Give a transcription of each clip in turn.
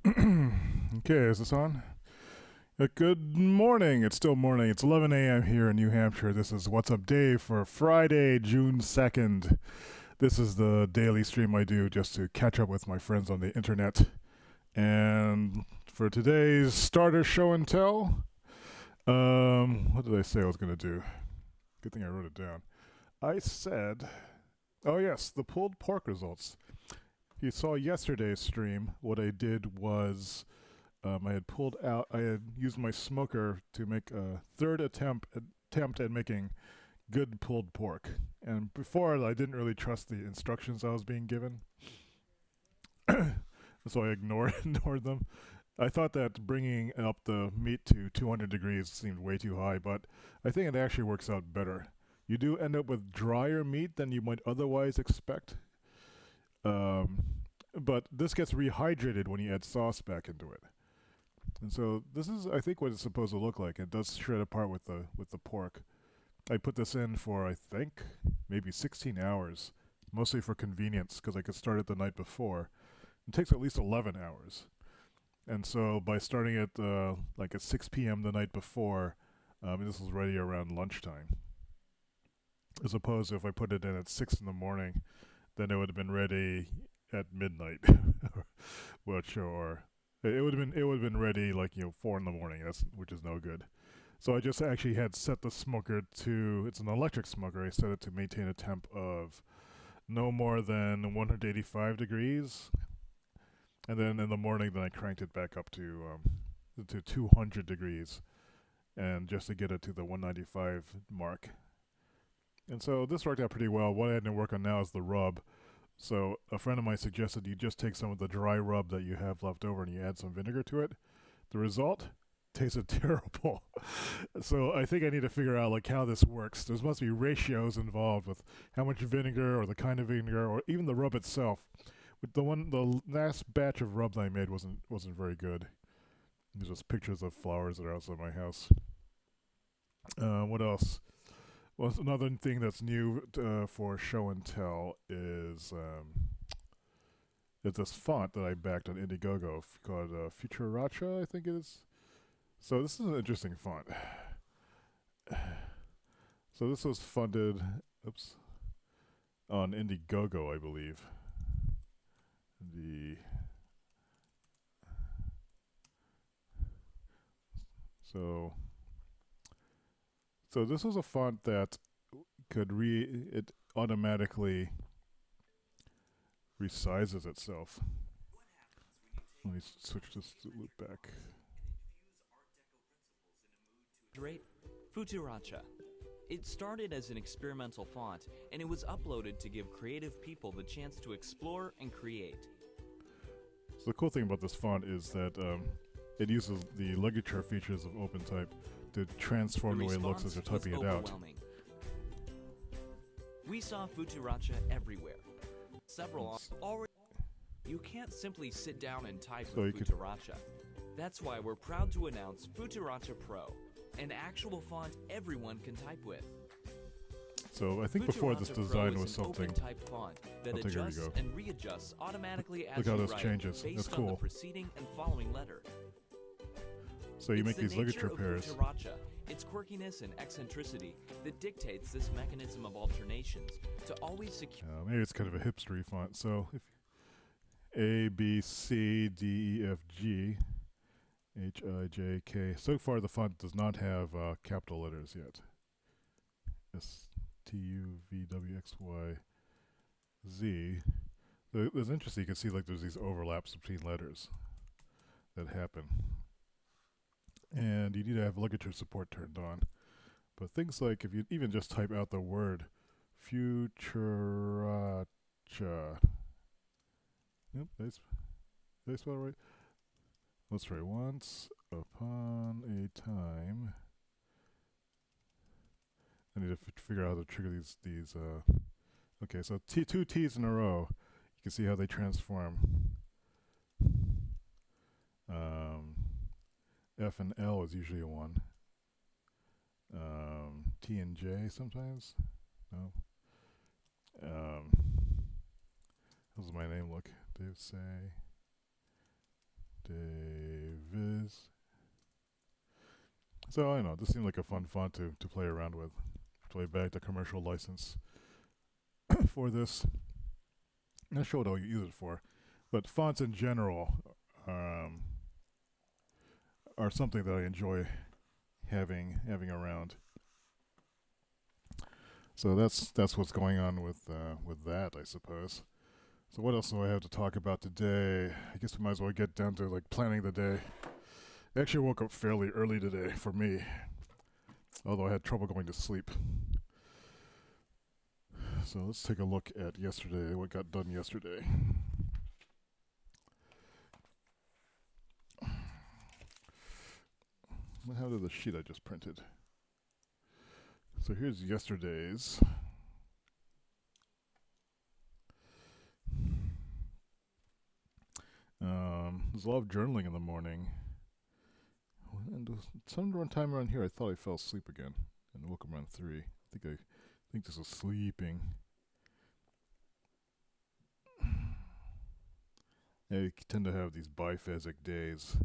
Okay, is this on? Good morning. It's still morning. It's 11 a.m. here in New Hampshire. This is What's Up Dave for Friday, June 2nd. This is the daily stream I do just to catch up with my friends on the internet. And for today's starter show and tell, what did I say I was going to do? Good thing I wrote it down. I said, oh yes, the pulled pork results. If you saw yesterday's stream, what I did was I had pulled out. I had used my smoker to make a third attempt at making good pulled pork. And before, I didn't really trust the instructions I was being given, so I ignored them. I thought that bringing up the meat to 200 degrees seemed way too high, but I think it actually works out better. You do end up with drier meat than you might otherwise expect, um, but this gets rehydrated when you add sauce back into it. And so this is, I think, what it's supposed to look like. It does shred apart with the pork. I put this in for, I think, maybe 16 hours, mostly for convenience, because I could start it the night before. It takes at least 11 hours. And so by starting it like at 6 p.m. the night before, this was ready around lunchtime. As opposed to if I put it in at 6 in the morning, then it would have been ready at midnight, or it would have been ready like 4 in the morning. Which is no good. So I just actually had set the smoker to, it's an electric smoker. I set it to maintain a temp of no more than 185 degrees, and then in the morning, then I cranked it back up to 200 degrees, and just to get it to the 195 mark. And so this worked out pretty well. What I had to work on now is the rub. So a friend of mine suggested you just take some of the dry rub that you have left over and you add some vinegar to it. The result tasted terrible. So I think I need to figure out like how this works. There must be ratios involved with how much vinegar or the kind of vinegar or even the rub itself. With the last batch of rub that I made wasn't very good. There's just pictures of flowers that are outside my house. What else? Well, another thing that's new for show and tell is this font that I backed on Indiegogo called Futuracha, I think it is. So this is an interesting font. So this was funded, on Indiegogo, I believe. The so so this was a font that it automatically resizes itself. Let me switch this loop back. Futuracha. It started as an experimental font, and it was uploaded to give creative people the chance to explore and create. So the cool thing about this font is that it uses the ligature features of OpenType to transform the way it looks as you're typing it out. We saw Futuracha everywhere. Several already. You can't simply sit down and type with Futuracha. That's why we're proud to announce Futuracha Pro, an actual font everyone can type with. So I think before this design was something. Type font that adjusts and readjusts automatically as Look how this changes. That's cool. On the preceding and following letter. So you make these ligature pairs. Futuracha, its quirkiness and eccentricity that dictates this mechanism of alternations to always secure. Maybe it's kind of a hipstery font. So if A, B, C, D, E, F, G, H, I, J, K. So far the font does not have capital letters yet. S, T, U, V, W, X, Y, Z. So it's interesting. You can see like there's these overlaps between letters that happen. And you need to have ligature support turned on. But things like if you even just type out the word Futuracha. Yep, did I spell it right? Let's try once upon a time. I need to figure out how to trigger these. Okay, so two T's in a row. You can see how they transform. F and L is usually a 1. T and J sometimes. No. How's my name look? Dave say. Dave. So I know this seemed like a fun font to play around with. Play back the commercial license for this. Not sure what I'll use it for, but fonts in general um, are something that I enjoy having around. So that's what's going on with that, I suppose. So what else do I have to talk about today? I guess we might as well get down to like planning the day. I actually woke up fairly early today for me, although I had trouble going to sleep. So let's take a look at yesterday, what got done yesterday. What happened to the sheet I just printed? So here's yesterday's. There's a lot of journaling in the morning. And some time around here, I thought I fell asleep again and woke up around 3. I think this was sleeping. I tend to have these biphasic days.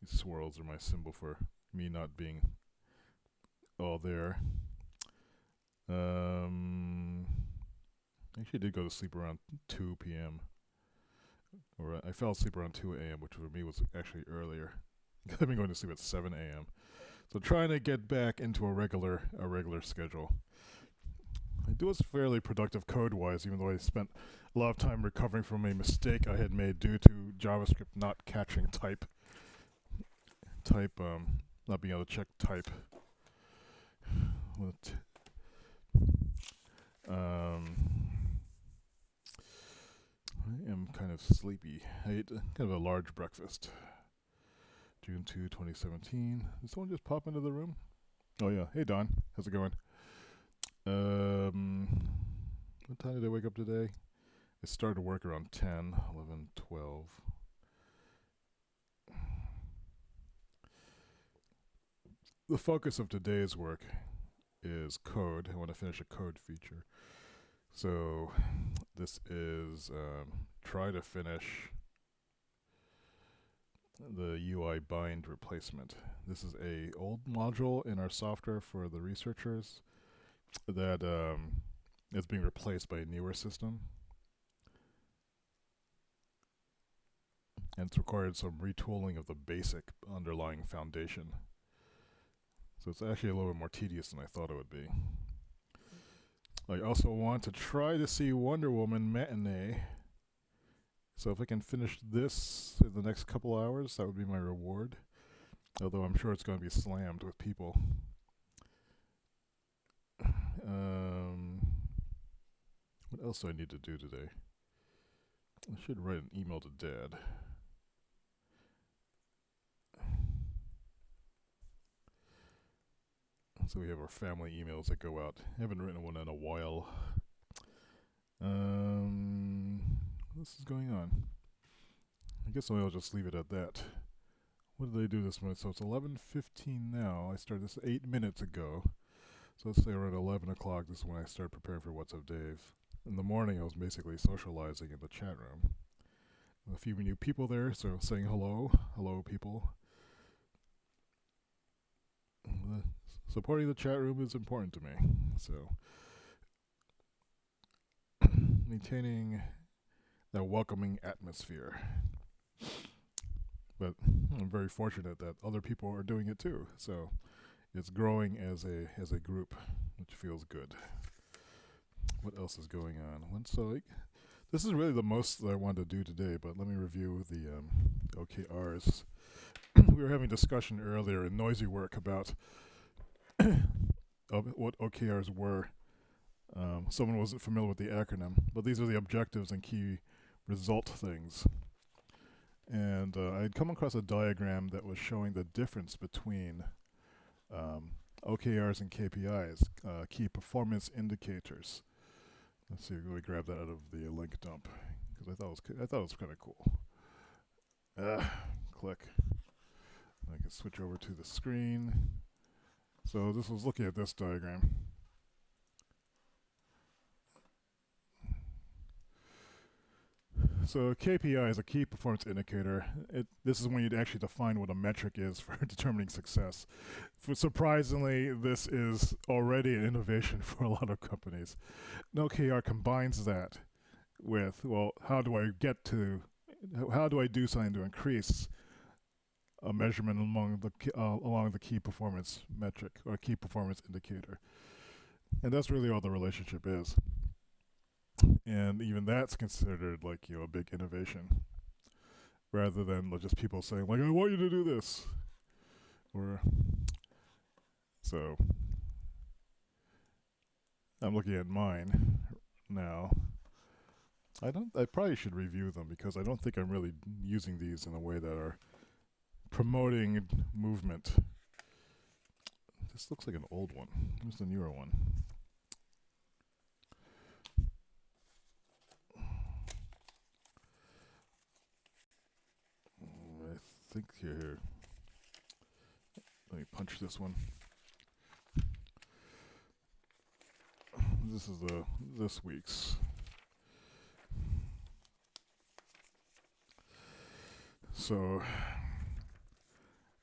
These swirls are my symbol for me not being all there. Actually, I did go to sleep around 2 p.m. Or I fell asleep around 2 a.m., which for me was actually earlier. I've been going to sleep at 7 a.m. So trying to get back into a regular schedule. I do was fairly productive code-wise, even though I spent a lot of time recovering from a mistake I had made due to JavaScript not catching type, not being able to check type. I am kind of sleepy. I ate kind of a large breakfast. June 2, 2017. Did someone just pop into the room? Oh yeah. Hey Don, how's it going? What time did I wake up today? I started work around 10, 11, 12. The focus of today's work is code. I want to finish a code feature. So this is try to finish the UI bind replacement. This is a old module in our software for the researchers that is being replaced by a newer system. And it's required some retooling of the basic underlying foundation. So it's actually a little bit more tedious than I thought it would be. I also want to try to see Wonder Woman Matinee. So if I can finish this in the next couple hours, that would be my reward. Although I'm sure it's going to be slammed with people. What else do I need to do today? I should write an email to Dad. So we have our family emails that go out. I haven't written one in a while. What else is going on? I guess I'll just leave it at that. What did I do this month? So it's 11:15 now. I started this 8 minutes ago. So let's say around 11 o'clock, this is when I start preparing for What's Up Dave. In the morning, I was basically socializing in the chat room. A few new people there, so saying hello. Hello, people. Supporting the chat room is important to me. So maintaining that welcoming atmosphere. But I'm very fortunate that other people are doing it too. So it's growing as a group, which feels good. What else is going on? This is really the most that I wanted to do today, but let me review the OKRs. We were having a discussion earlier in Noisy Work about what OKRs were. Someone wasn't familiar with the acronym, but these are the objectives and key result things. And I had come across a diagram that was showing the difference between OKRs and KPIs, key performance indicators. Let's see, let me grab that out of the link dump because I thought it was kind of cool. Click. I can switch over to the screen. So this was looking at this diagram. So KPI is a key performance indicator. This is when you'd actually define what a metric is for determining success. Surprisingly, this is already an innovation for a lot of companies. No OKR combines that with, well, how do I do something to increase a measurement along the key performance metric or key performance indicator? And that's really all the relationship is. And even that's considered like, a big innovation, rather than just people saying like, I want you to do this. So I'm looking at mine now. I probably should review them, because I don't think I'm really using these in a way that are promoting movement. This looks like an old one. Where's the newer one? I think here. Let me punch this one. This is this week's. So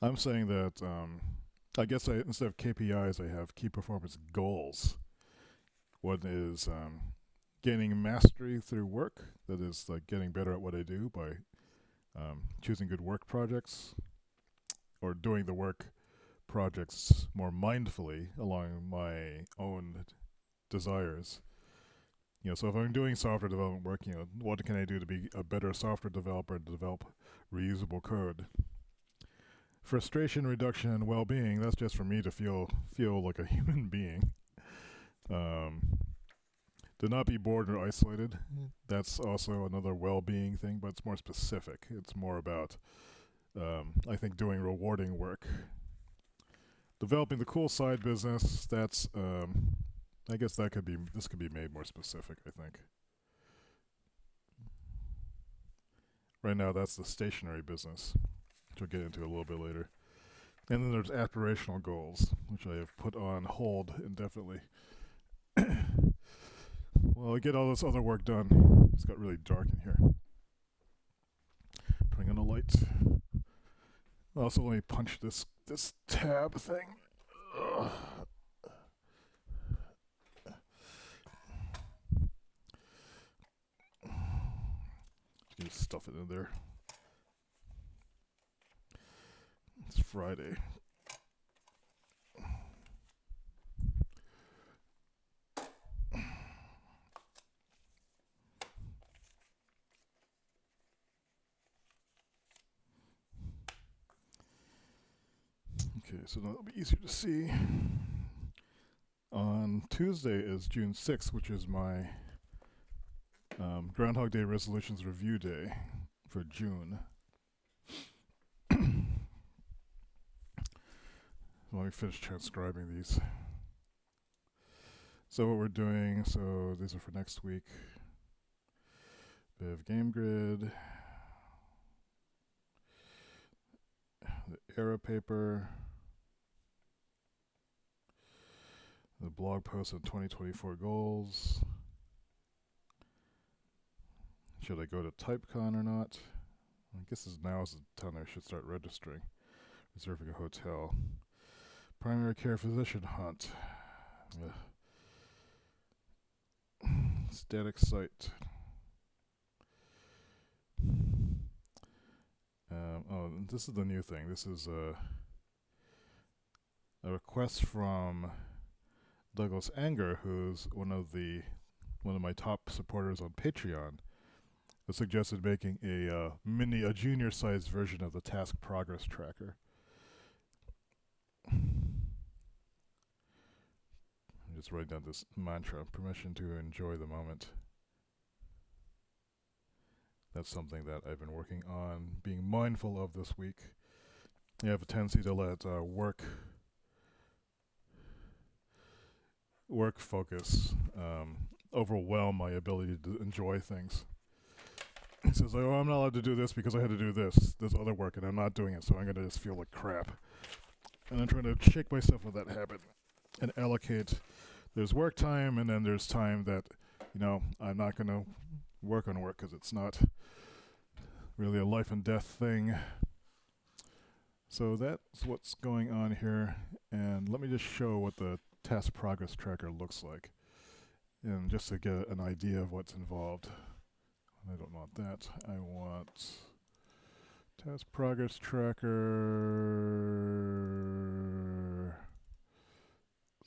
I'm saying that I guess instead of KPIs, I have key performance goals. One is gaining mastery through work. That is like getting better at what I do by choosing good work projects, or doing the work projects more mindfully along my own desires. So if I'm doing software development work, what can I do to be a better software developer and develop reusable code? Frustration reduction and well-being, that's just for me to feel like a human being. To not be bored or isolated, that's also another well-being thing, but it's more specific. It's more about, I think, doing rewarding work. Developing the cool side business, that's, I guess this could be made more specific, I think. Right now, that's the stationary business, which we'll get into a little bit later. And then there's aspirational goals, which I have put on hold indefinitely. Well, I get all this other work done. It's got really dark in here. Turning on the lights. Also, let me punch this tab thing. Ugh. Just stuff it in there. It's Friday. Okay, so that'll be easier to see. On Tuesday is June 6th, which is my Groundhog Day resolutions review day for June. Let me finish transcribing these. So what we're doing, so these are for next week. Viv Game Grid. The era paper. The blog post on 2024 goals. Should I go to TypeCon or not? I guess now is the time I should start registering. Reserving a hotel. Primary care physician hunt. Static site. This is the new thing. This is a request from Douglas Anger, who's one of my top supporters on Patreon, who suggested making a junior-sized version of the task progress tracker. I'm just writing down this mantra: permission to enjoy the moment. That's something that I've been working on, being mindful of this week. I have a tendency to let work focus overwhelm my ability to enjoy things. He says, oh, I'm not allowed to do this because I had to do this other work, and I'm not doing it, so I'm going to just feel like crap. And I'm trying to shake myself of that habit and allocate. There's work time, and then there's time that, I'm not going to work on work because it's not really a life and death thing. So that's what's going on here, and let me just show what the task progress tracker looks like, and just to get an idea of what's involved. I don't want that. I want task progress tracker.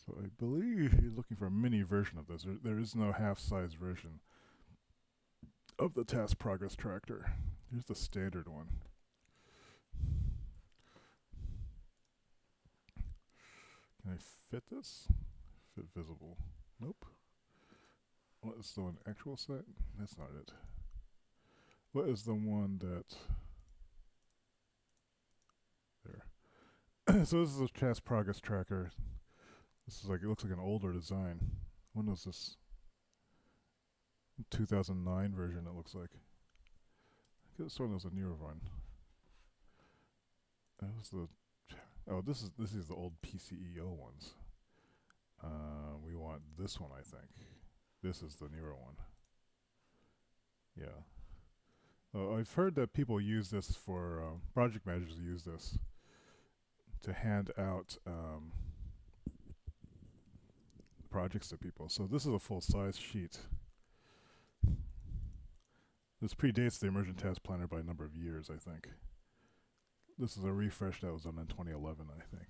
So I believe he's looking for a mini version of this. There is no half-size version of the task progress tracker. Here's the standard one. Can I fit this? Fit visible. Nope. What is the one actual site? That's not it. What is the one that... There. So this is a task progress tracker. This is like, it looks like an older design. When was this? 2009 version, it looks like. I could have sworn it was a newer one. That was the... Oh, this is the old PCEO ones. We want this one, I think. This is the newer one. Yeah. I've heard that people use this for project managers use this to hand out projects to people. So this is a full-size sheet. This predates the Emergent Task Planner by a number of years, I think. This is a refresh that was done in 2011, I think.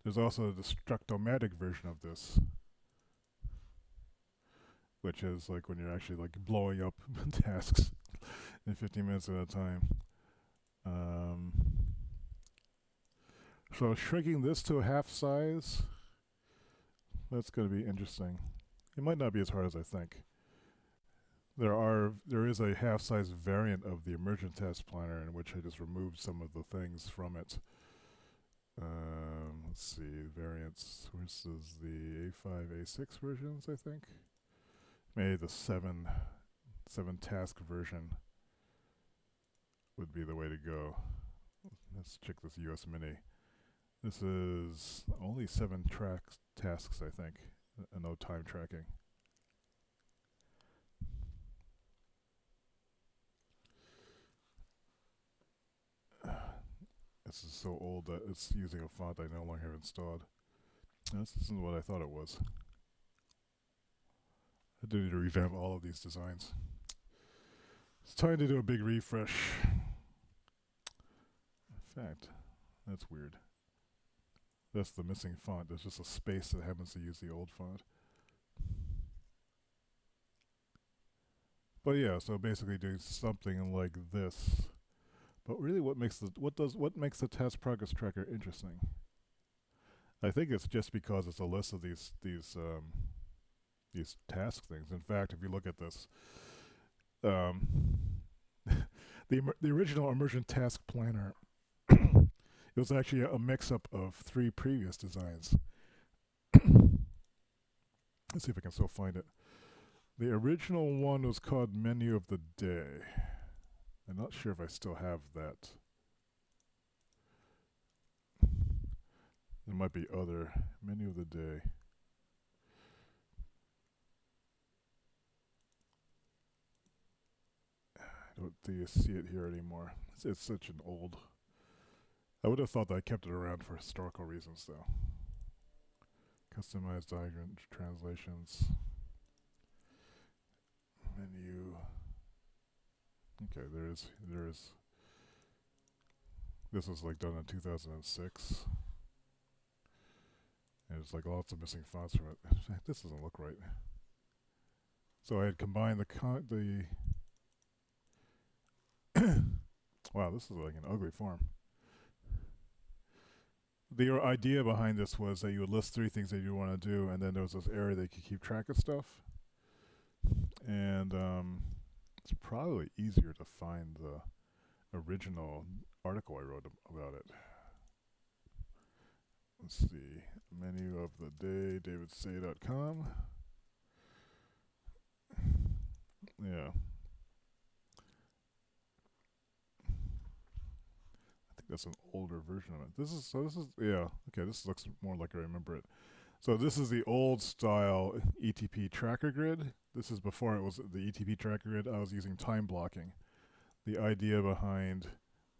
There's also the Structomatic version of this, which is like when you're actually like blowing up tasks in 15 minutes at a time. So shrinking this to a half size, that's going to be interesting. It might not be as hard as I think. There is a half-size variant of the Emergent Task Planner in which I just removed some of the things from it. Let's see, variants. This is the A5, A6 versions, I think. Maybe the 7 task version would be the way to go. Let's check this US Mini. This is only 7 tasks, I think, and no time tracking. This is so old that it's using a font I no longer have installed. This isn't what I thought it was. I do need to revamp all of these designs. It's time to do a big refresh. In fact, that's weird. That's the missing font. There's just a space that happens to use the old font. But yeah, so basically doing something like this. But really, what makes the task progress tracker interesting? I think it's just because it's a list of these task things. In fact, if you look at this, the original Emergent Task Planner, it was actually a mix-up of 3 previous designs. Let's see if I can still find it. The original one was called Menu of the Day. I'm not sure if I still have that. There might be other Menu of the Day. I don't think you see it here anymore. It's such an old... I would have thought that I kept it around for historical reasons, though. Customized diagram translations. Menu... Okay, there is. This was like done in 2006. And there's like lots of missing fonts from it. In fact, this doesn't look right. So I had combined the wow, this is like an ugly form. The idea behind this was that you would list 3 things that you want to do, and then there was this area that you could keep track of stuff. And it's probably easier to find the original article I wrote about it. Let's see. Menu of the Day, davidsay.com. Yeah. I think that's an older version of it. This is, yeah. Okay, this looks more like I remember it. So this is the old style ETP tracker grid. this is before it was the ETP tracker grid. I was using time blocking. The idea behind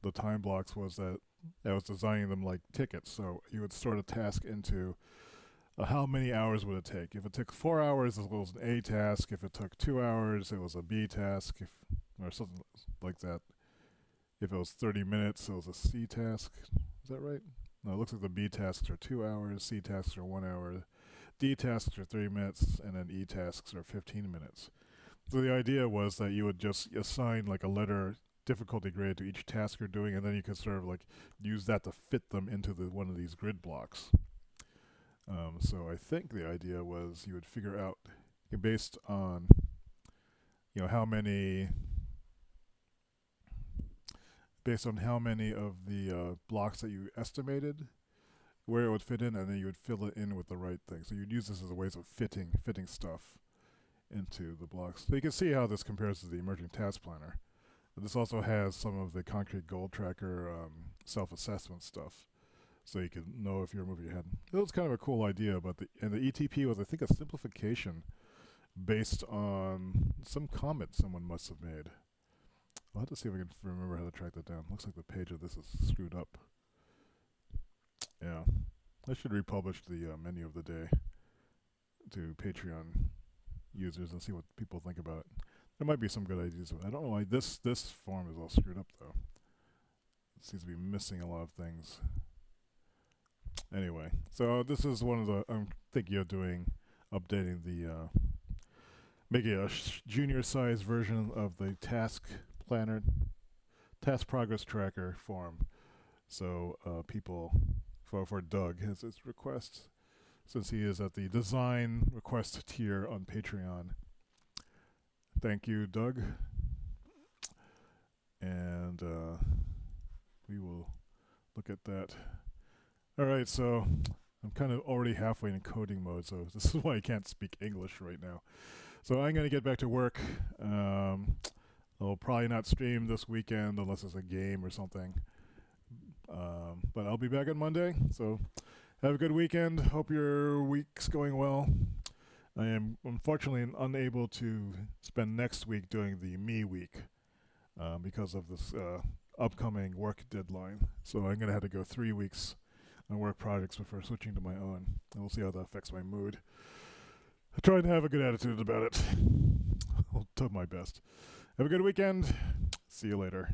the time blocks was that I was designing them like tickets. So you would sort a task into how many hours would it take. If it took 4 hours, it was an A task. If it took 2 hours, it was a B task, or something like that. If it was 30 minutes, it was a C task. Is that right? No, it looks like the B tasks are 2 hours, C tasks are 1 hour, D tasks are 3 minutes, and then E tasks are 15 minutes. So the idea was that you would just assign like a letter difficulty grade to each task you're doing, and then you could sort of like use that to fit them into one of these grid blocks. So I think the idea was you would figure out, based on how many of the blocks that you estimated, where it would fit in, and then you would fill it in with the right thing. So you'd use this as a ways of fitting stuff into the blocks. So you can see how this compares to the emerging task planner. But this also has some of the concrete goal tracker self-assessment stuff, so you can know if you're moving ahead. It was kind of a cool idea, but the ETP was, I think, a simplification based on some comment someone must have made. I'll have to see if I can remember how to track that down. Looks like the page of this is screwed up. Yeah. I should republish the menu of the day to Patreon users and see what people think about it. There might be some good ideas. I don't know why this form is all screwed up, though. It seems to be missing a lot of things. Anyway, so this is one of the, I'm thinking of doing, updating the, making a junior size version of the task planner, task progress tracker form. So people, for Doug, his requests, since he is at the design request tier on Patreon. Thank you, Doug. And we will look at that. All right, so I'm kind of already halfway in coding mode, so this is why I can't speak English right now. So I'm going to get back to work. I'll probably not stream this weekend unless it's a game or something. But I'll be back on Monday, so have a good weekend. Hope your week's going well. I am unfortunately unable to spend next week doing the Me Week because of this upcoming work deadline. So I'm going to have to go 3 weeks on work projects before switching to my own. And we'll see how that affects my mood. I try to have a good attitude about it. I'll do my best. Have a good weekend. See you later.